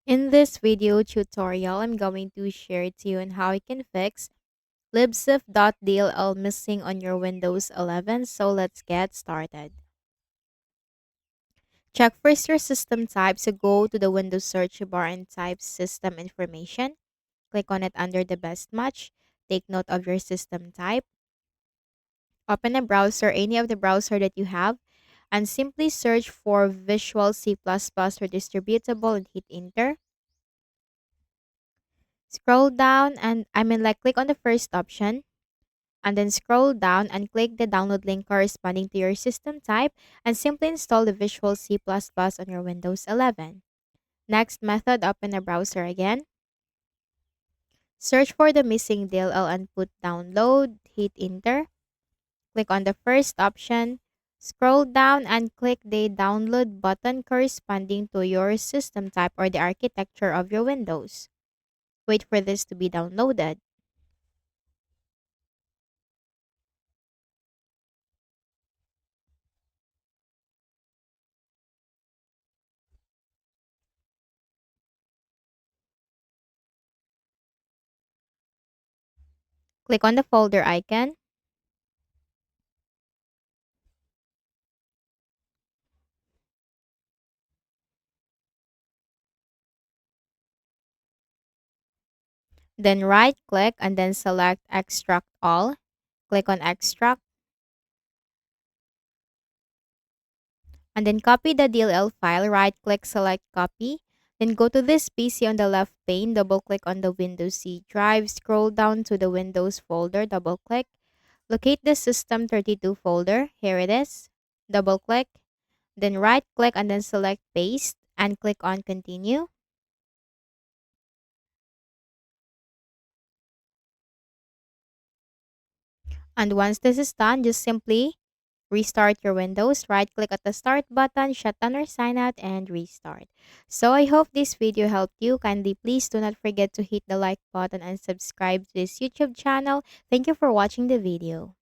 In this video tutorial, I'm going to share to you on how you can fix Libcef.dll Missing on your Windows 11. So let's get started. Check first your system type. So go to the Windows search bar and type system information. Click on it under the best match. Take note of your system type. Open a browser, any of the browser that you have, and simply search for Visual C++ or distributable and hit enter. Scroll down and click on the first option and then scroll down and click the download link corresponding to your system type and simply install the Visual C++ on your Windows 11. Next method, open a browser again. Search for the missing DLL and put download, hit enter. Click on the first option, scroll down and click the download button corresponding to your system type or the architecture of your Windows. Wait for this to be downloaded. Click on the folder icon. Then right click and then select extract all. Click on extract and then copy the DLL file. Right click, select copy. Then go to this PC on the left pane, double click on the Windows C drive, scroll down to the Windows folder, double click. Locate the System32 folder. Here it is. Double click. Then right click and then select paste and click on continue. And once this is done, just simply restart your Windows, right click at the start button, shut down or sign out, and restart. So I hope this video helped you. Kindly please do not forget to hit the like button and subscribe to this YouTube channel. Thank you for watching the video.